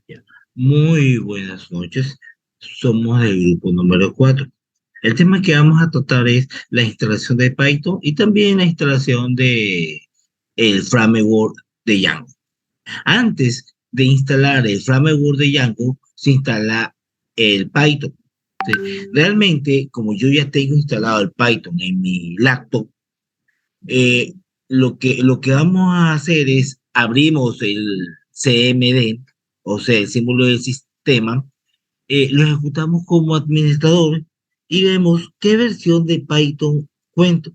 Ya. Muy buenas noches. Somos del grupo número 4. El tema que vamos a tratar es la instalación de Python y también la instalación de el framework de Django. Antes de instalar el framework de Django, se instala el Python. ¿Sí? Realmente, como yo ya tengo instalado el Python en mi laptop, eh, lo que vamos a hacer es abrimos el CMD, o sea, el símbolo del sistema, lo ejecutamos como administrador y vemos qué versión de Python cuento.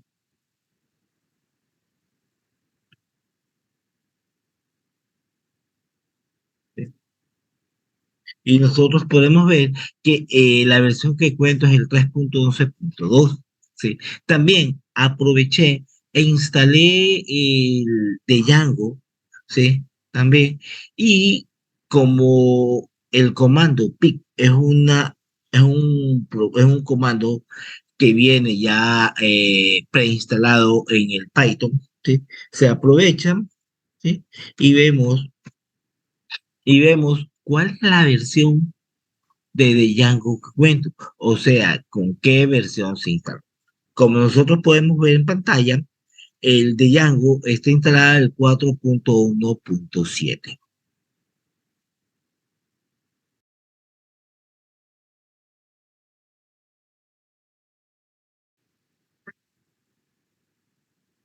Y nosotros podemos ver que la versión que cuento es el 3.11.2. ¿Sí? También aproveché e instalé el de Django, ¿sí? También. Y como el comando pip es un comando que viene ya preinstalado en el Python, ¿sí? Se aprovechan, ¿sí? Y vemos, y vemos cuál es la versión de Django que cuento, o sea, con qué versión se instala. Como nosotros podemos ver en pantalla, el de Django está instalado el 4.1.7.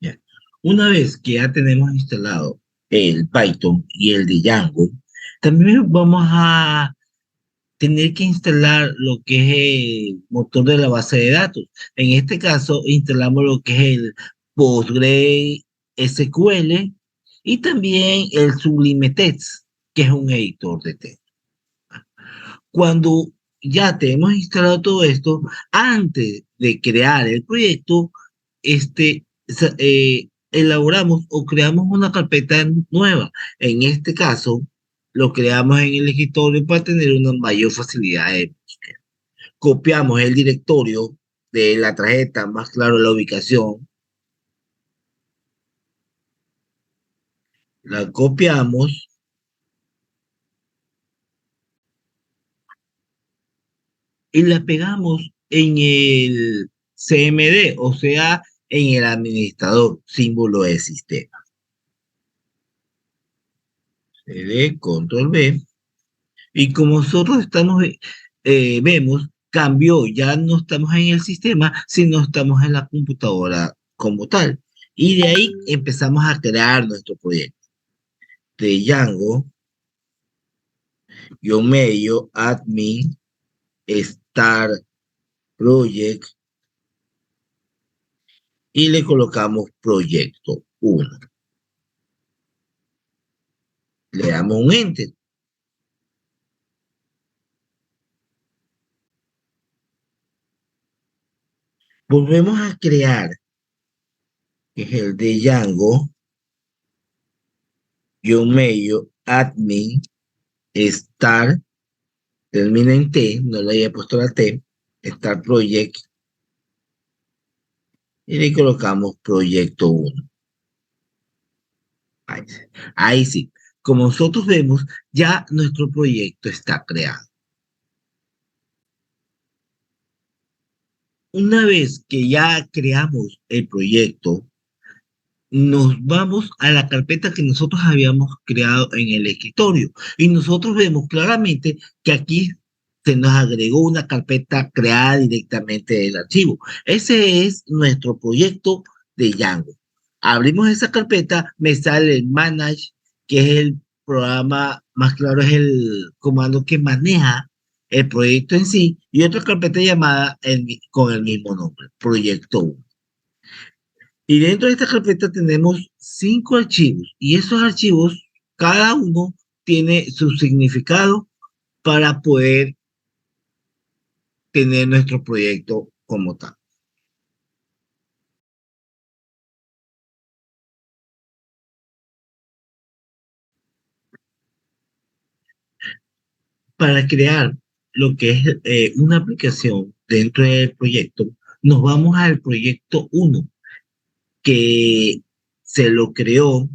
¿Ya? Una vez que ya tenemos instalado el Python y el de Django, también vamos a tener que instalar lo que es el motor de la base de datos. En este caso, instalamos lo que es el PostgreSQL y también el Sublime Text, que es un editor de texto. Cuando ya tenemos instalado todo esto, antes de crear el proyecto, elaboramos o creamos una carpeta nueva. En este caso, lo creamos en el escritorio para tener una mayor facilidad de búsqueda. Copiamos el directorio de la tarjeta, más claro la ubicación, la copiamos y la pegamos en el CMD, o sea, en el administrador, símbolo de sistema. CD, control B. Y como nosotros vemos, cambió, ya no estamos en el sistema, sino estamos en la computadora como tal. Y de ahí empezamos a crear nuestro proyecto de Django, yo medio, admin, start, project, y le colocamos proyecto uno. Le damos un enter. Volvemos a crear, que es el de Django, yo medio, admin, start, termina en T, no le haya puesto la T, Start Project, y le colocamos proyecto uno. Ahí, ahí sí, como nosotros vemos, ya nuestro proyecto está creado. Una vez que ya creamos el proyecto, nos vamos a la carpeta que nosotros habíamos creado en el escritorio y nosotros vemos claramente que aquí se nos agregó una carpeta creada directamente del archivo. Ese es nuestro proyecto de Django. Abrimos esa carpeta, me sale el Manage, que es el programa, más claro, es el comando que maneja el proyecto en sí, y otra carpeta llamada con el mismo nombre, Proyecto 1. Y dentro de esta carpeta tenemos 5 archivos y esos archivos, cada uno tiene su significado para poder tener nuestro proyecto como tal. Para crear lo que es una aplicación dentro del proyecto, nos vamos al proyecto uno que se lo creó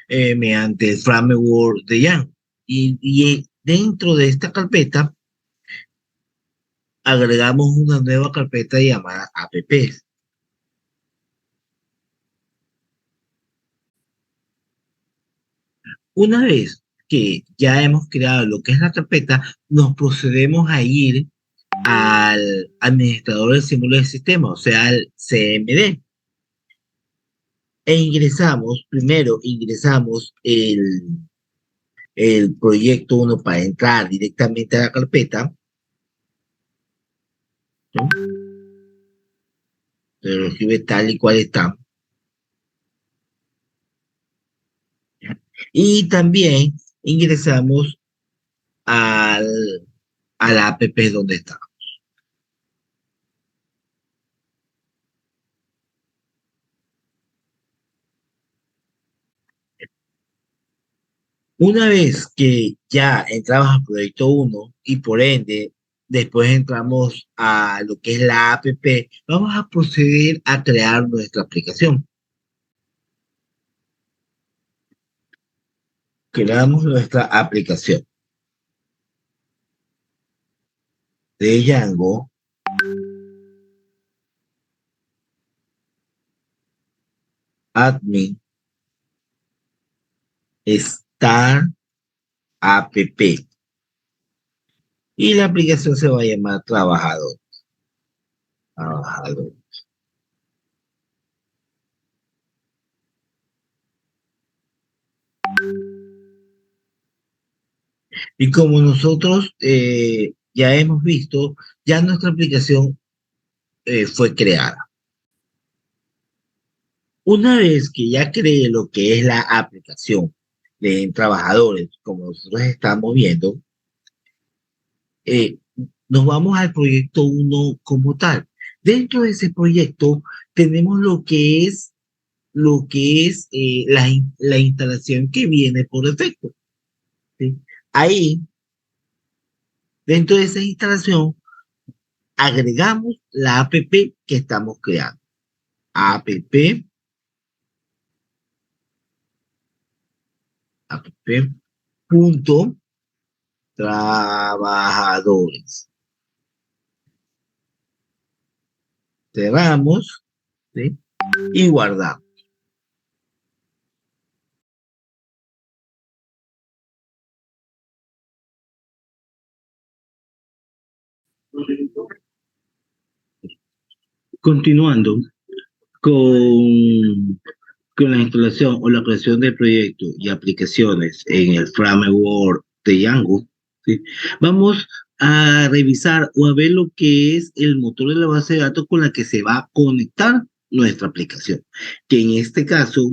mediante el framework de Jan. Y dentro de esta carpeta agregamos una nueva carpeta llamada apps. Una vez que ya hemos creado lo que es la carpeta, nos procedemos a ir al administrador del símbolo del sistema, o sea, al CMD. E ingresamos el proyecto uno para entrar directamente a la carpeta, ¿no? Se lo escribe tal y cual está. Y también ingresamos al, a la app donde está. Una vez que ya entramos al proyecto uno y por ende después entramos a lo que es la app, vamos a proceder a crear nuestra aplicación. Creamos nuestra aplicación de Django, admin, star app. Y la aplicación se va a llamar trabajador. Trabajador. Y como nosotros ya hemos visto, ya nuestra aplicación fue creada. Una vez que ya creé lo que es la aplicación de trabajadores, como nosotros estamos viendo, eh, nos vamos al proyecto uno como tal. Dentro de ese proyecto tenemos lo que es la instalación que viene por defecto, ¿sí? Ahí, dentro de esa instalación, agregamos la app que estamos creando. App, app punto trabajadores. Cerramos, ¿sí? Y guardamos. Continuando con, con la instalación o la creación de proyectos y aplicaciones en el framework de Django, ¿sí? Vamos a revisar o a ver lo que es el motor de la base de datos con la que se va a conectar nuestra aplicación, que en este caso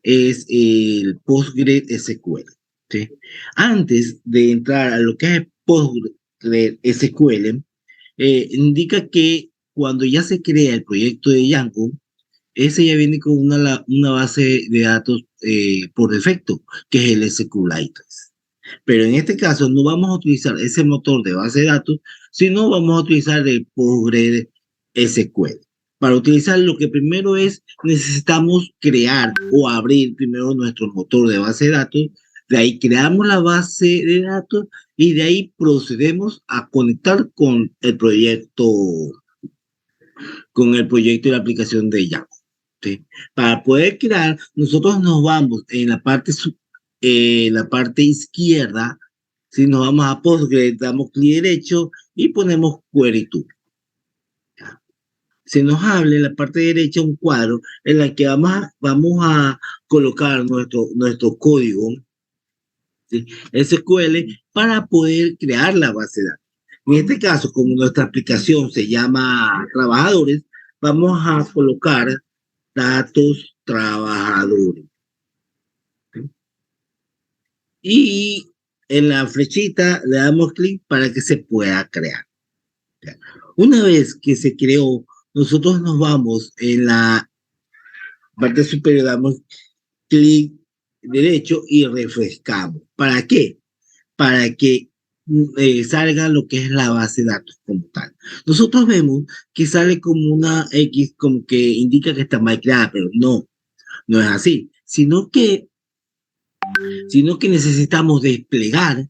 es el PostgreSQL, ¿sí? Antes de entrar a lo que es PostgreSQL, indica que cuando ya se crea el proyecto de Django, ese ya viene con una base de datos por defecto, que es el SQLite. Pero en este caso no vamos a utilizar ese motor de base de datos, sino vamos a utilizar el PostgreSQL. Para utilizar lo que primero es, necesitamos crear o abrir primero nuestro motor de base de datos, de ahí creamos la base de datos y de ahí procedemos a conectar con el proyecto y la aplicación de Django, ¿sí? Para poder crear, nosotros nos vamos en la parte izquierda, si nos vamos a Postgres, damos clic derecho y ponemos Query to. Se nos habla en la parte derecha un cuadro en la que vamos a colocar nuestro código, ¿sí? SQL, para poder crear la base de datos. En este caso, como nuestra aplicación se llama Trabajadores, vamos a colocar datos trabajadores, ¿sí? Y en la flechita le damos clic para que se pueda crear. Una vez que se creó, nosotros nos vamos en la parte superior, damos clic derecho y refrescamos. ¿Para qué? Para que salga lo que es la base de datos como tal. Nosotros vemos que sale como una X, como que indica que está mal creada, pero no es así, sino que necesitamos desplegar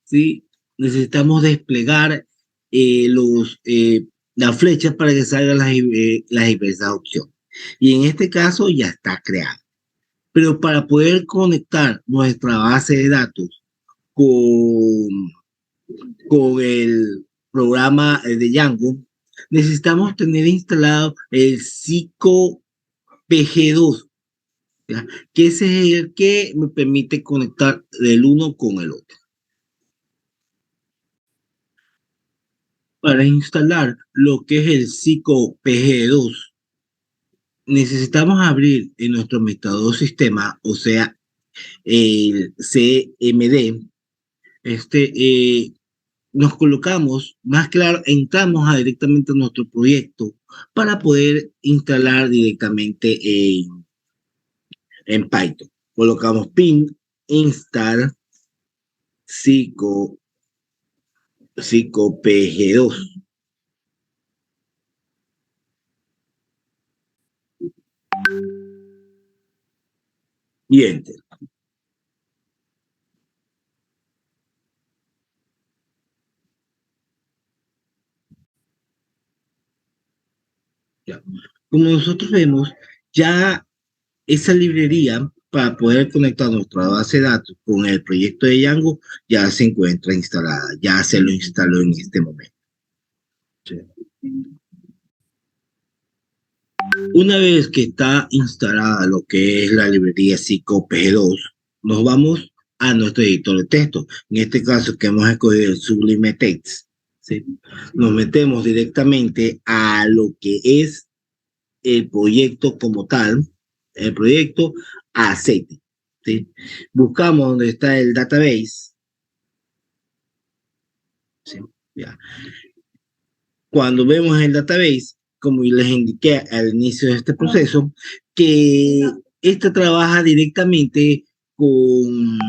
¿sí? Necesitamos desplegar las flechas para que salgan las diversas opciones. Y en este caso ya está creado. Pero para poder conectar nuestra base de datos con, con el programa de Django, necesitamos tener instalado el Psico PG2, ¿ya? Que ese es el que me permite conectar del uno con el otro. Para instalar lo que es el Psico PG2, necesitamos abrir en nuestro administrador sistema, o sea, el CMD, nos colocamos, más claro, entramos directamente a nuestro proyecto para poder instalar directamente en Python. Colocamos ping install psicopg2 y enter. Ya. Como nosotros vemos, ya esa librería para poder conectar nuestra base de datos con el proyecto de Django ya se encuentra instalada, ya se lo instaló en este momento. Sí. Una vez que está instalada lo que es la librería PsychoPG2, nos vamos a nuestro editor de texto. En este caso que hemos escogido el Sublime Text. ¿Sí? Nos metemos directamente a lo que es el proyecto como tal, el proyecto aceite. ¿Sí? Buscamos donde está el database. ¿Sí? Ya. Cuando vemos el database, como les indiqué al inicio de este proceso, que esto trabaja directamente con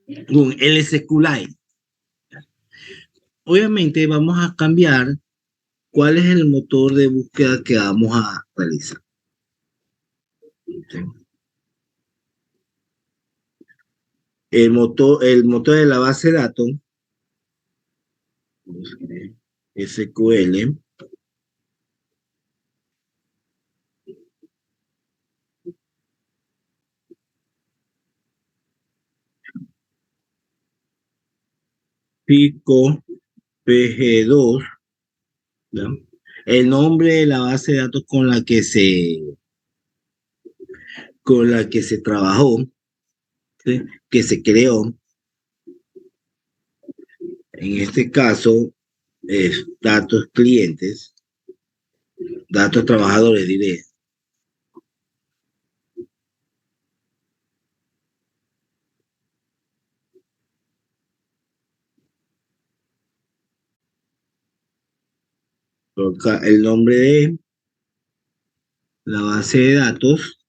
LSQLite. Obviamente vamos a cambiar cuál es el motor de búsqueda que vamos a realizar. El motor de la base de datos, SQL, Pico PG2, ¿ya? El nombre de la base de datos con la que se trabajó, ¿sí? Que se creó. En este caso, es datos clientes, datos trabajadores, diré. Coloca el nombre de la base de datos,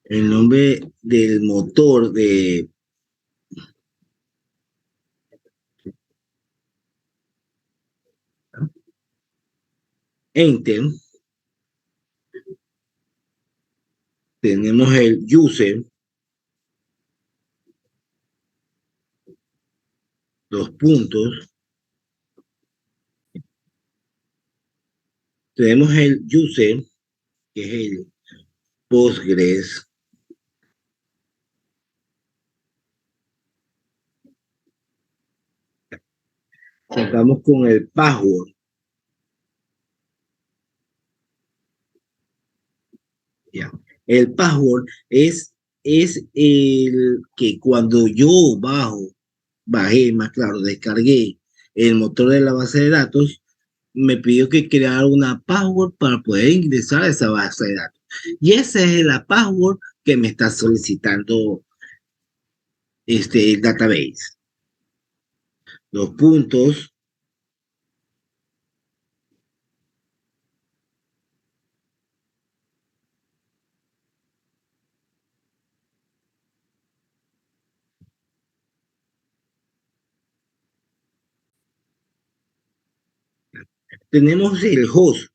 el nombre del motor de Enter. Tenemos el user, los puntos. Tenemos el user, que es el Postgres. Sacamos con el password. ¿Ya? El password es el que cuando yo bajé, más claro, descargué el motor de la base de datos, me pidió que creara una password para poder ingresar a esa base de datos. Y esa es la password que me está solicitando el database. Los puntos, Tenemos el host,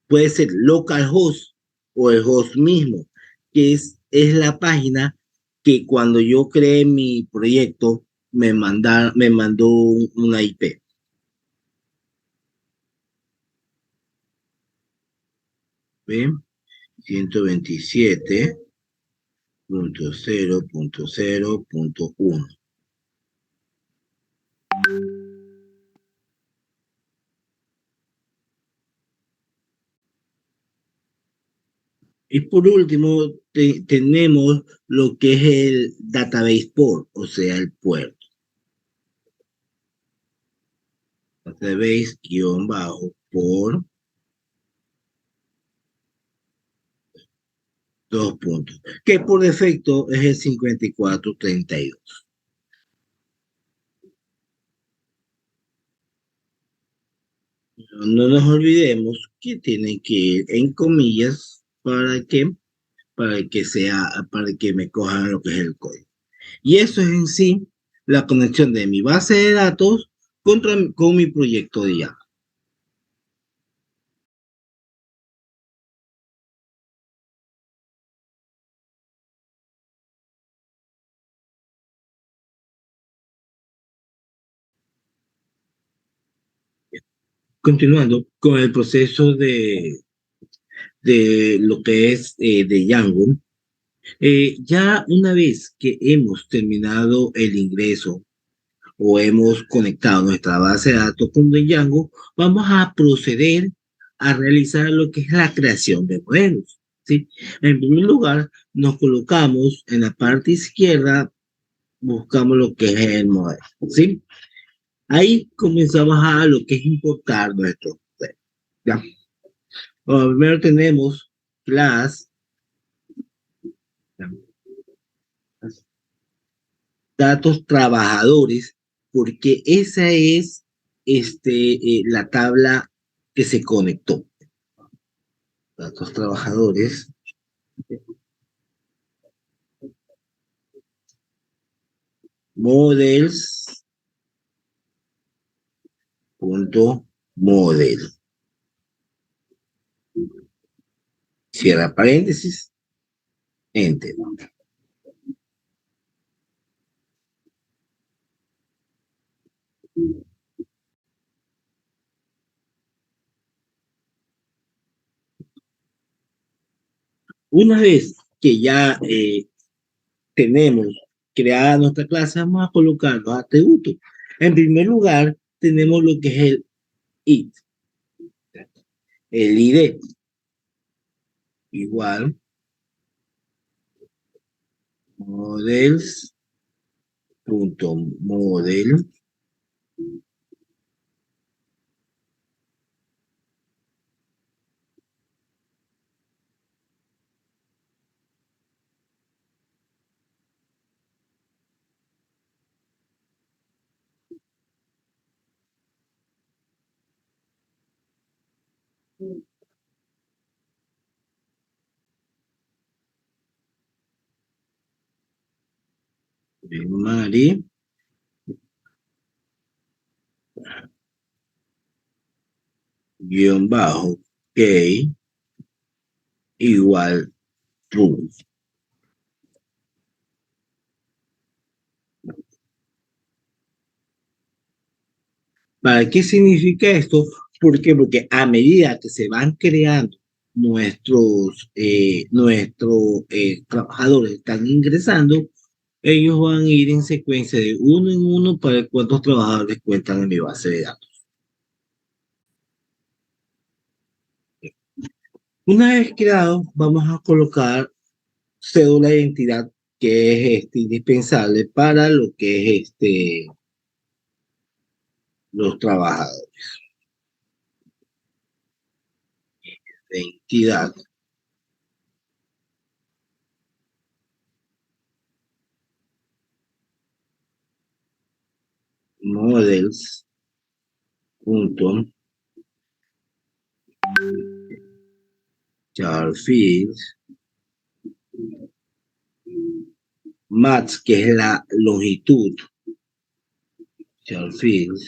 puede ser localhost o el host mismo, que es la página que cuando yo creé mi proyecto me mandó una IP. ¿Ven? 127.0.0.1. Y por último, tenemos lo que es el database port, o sea, el puerto. Database-por 2 puntos, que por defecto es el 5432. No nos olvidemos que tienen que ir en comillas para que me cojan lo que es el código. Y eso es en sí la conexión de mi base de datos con mi proyecto de Java. Continuando con el proceso de lo que es de Django, ya una vez que hemos terminado el ingreso o hemos conectado nuestra base de datos con Django, vamos a proceder a realizar lo que es la creación de modelos. ¿Sí? En primer lugar, nos colocamos en la parte izquierda, buscamos lo que es el modelo. ¿Sí? Ahí comenzamos a lo que es importar nuestro modelo. ¿Ya? Bueno, primero tenemos class, datos trabajadores, porque esa es la tabla que se conectó. Datos trabajadores, models, punto model. Cierra paréntesis, enter. Una vez que ya tenemos creada nuestra clase, vamos a colocar los atributos. En primer lugar, tenemos lo que es el it, el ID, igual, models.model. Mari, guión bajo, k, igual true. ¿Para qué significa esto? ¿Por qué? Porque a medida que se van creando nuestros trabajadores están ingresando, ellos van a ir en secuencia de uno en uno para ver cuántos trabajadores cuentan en mi base de datos. Una vez creado, vamos a colocar cédula de identidad que es indispensable para lo que es los trabajadores. De identidad, models, punto, Charfield, Max, que es la longitud, Charfield,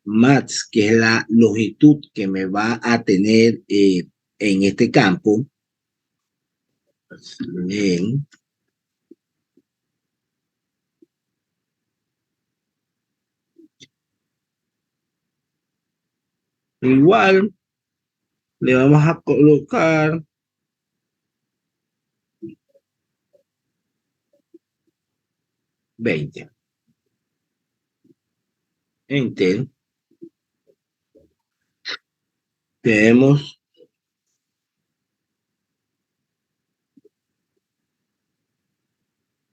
max, que es la longitud que me va a tener en este campo. Bien. Igual le vamos a colocar 20. Enter. Tenemos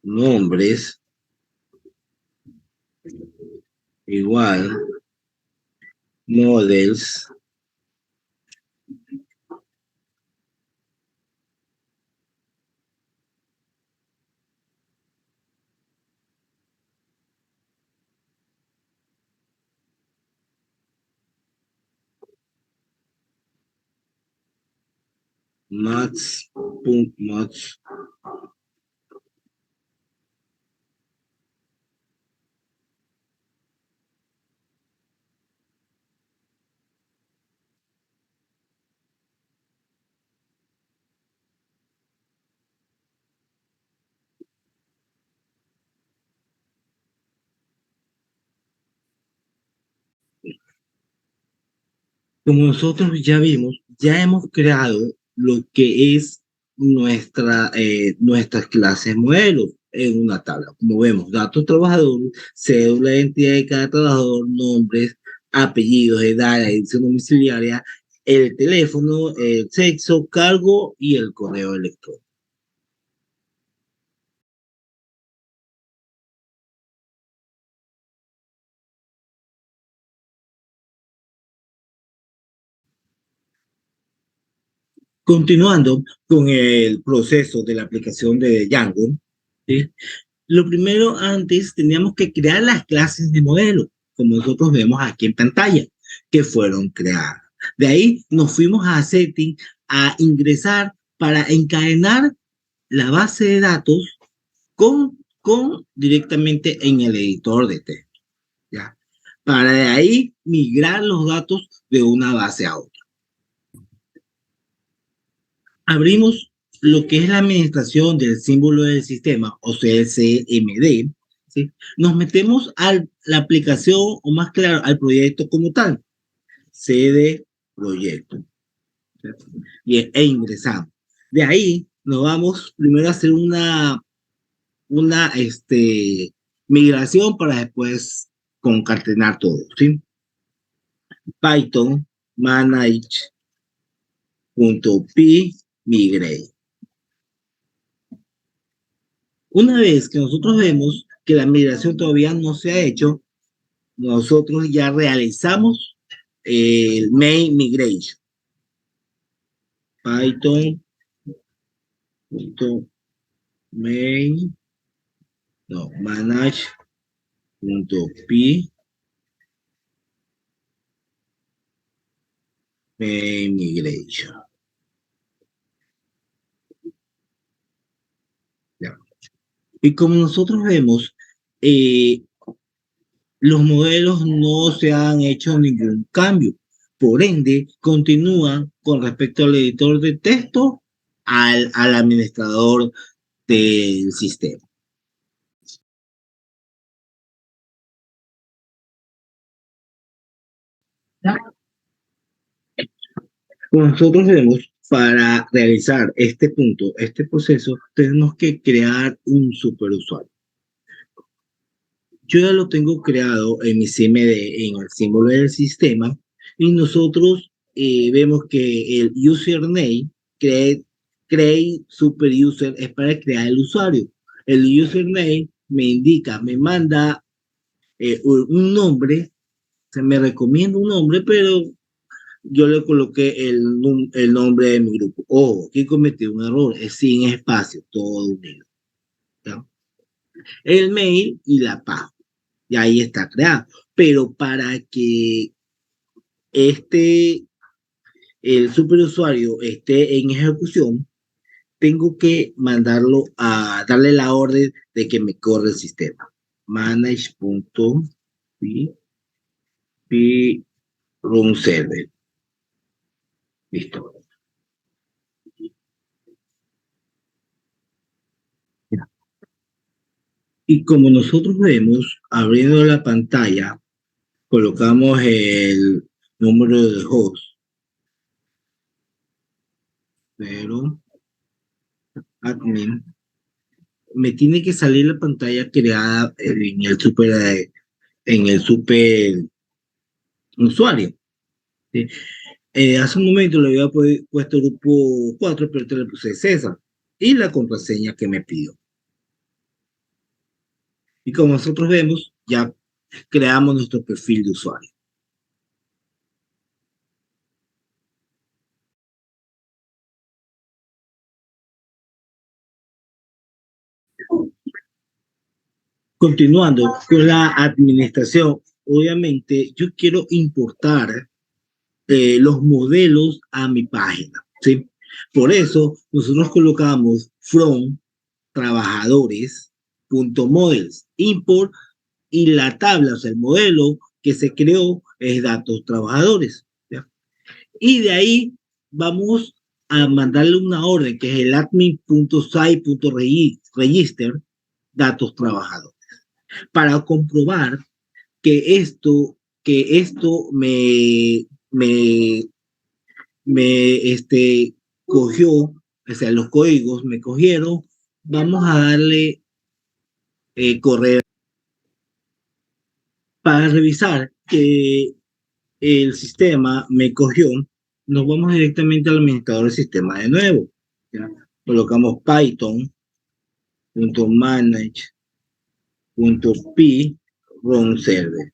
nombres igual, models, max.max. Como nosotros ya vimos, ya hemos creado lo que es nuestras clases modelos en una tabla. Como vemos, datos trabajadores, cédula de identidad de cada trabajador, nombres, apellidos, edad, la dirección domiciliaria, el teléfono, el sexo, cargo y el correo electrónico. Continuando con el proceso de la aplicación de Django, ¿sí? Lo primero, antes teníamos que crear las clases de modelo, como nosotros vemos aquí en pantalla, que fueron creadas. De ahí nos fuimos a Setting, a ingresar para encadenar la base de datos con directamente en el editor de texto, ¿ya? Para de ahí migrar los datos de una base a otra. Abrimos lo que es la administración del símbolo del sistema, o sea, el CMD, ¿sí? Nos metemos a la aplicación, o más claro, al proyecto como tal, CD proyecto, ¿cierto? E ingresamos. De ahí nos vamos primero a hacer una migración para después concatenar todo, ¿sí? Python manage.py migrate. Una vez que nosotros vemos que la migración todavía no se ha hecho, nosotros ya realizamos el main migration. Python.main, no, manage.py main migration. Ya. Y como nosotros vemos, eh, los modelos no se han hecho ningún cambio. Por ende, continúan con respecto al editor de texto al administrador del sistema. Como nosotros vemos, para realizar este punto, este proceso, tenemos que crear un superusuario. Yo ya lo tengo creado en mi CMD, en el símbolo del sistema, y nosotros vemos que el username, create super user, es para crear el usuario. El username me indica, me manda un nombre, se me recomienda un nombre, pero yo le coloqué el nombre de mi grupo. Ojo, aquí cometí un error, es sin espacio, todo unido, ¿ya? El mail y la página, y ahí está creado. Pero para que este, el superusuario esté en ejecución, tengo que mandarlo a darle la orden de que me corre el sistema. Manage.py Pi Run Server. Listo. Y como nosotros vemos, abriendo la pantalla, colocamos el número de host, pero admin, me tiene que salir la pantalla creada en el super usuario. ¿Sí? Hace un momento le había puesto grupo 4, pero te le puse César y la contraseña que me pidió. Y como nosotros vemos, ya creamos nuestro perfil de usuario. Continuando con la administración, obviamente yo quiero importar los modelos a mi página, ¿sí? Por eso nosotros colocamos from trabajadores.models, import, y la tabla, o sea, el modelo que se creó es datos trabajadores, ¿ya? Y de ahí vamos a mandarle una orden que es el admin.site.register datos trabajadores para comprobar que esto me cogió, o sea, los códigos me cogieron. Vamos a darle correo para revisar que el sistema me cogió. Nos vamos directamente al administrador del sistema de nuevo. ¿Ya? Colocamos python.manage.py run server.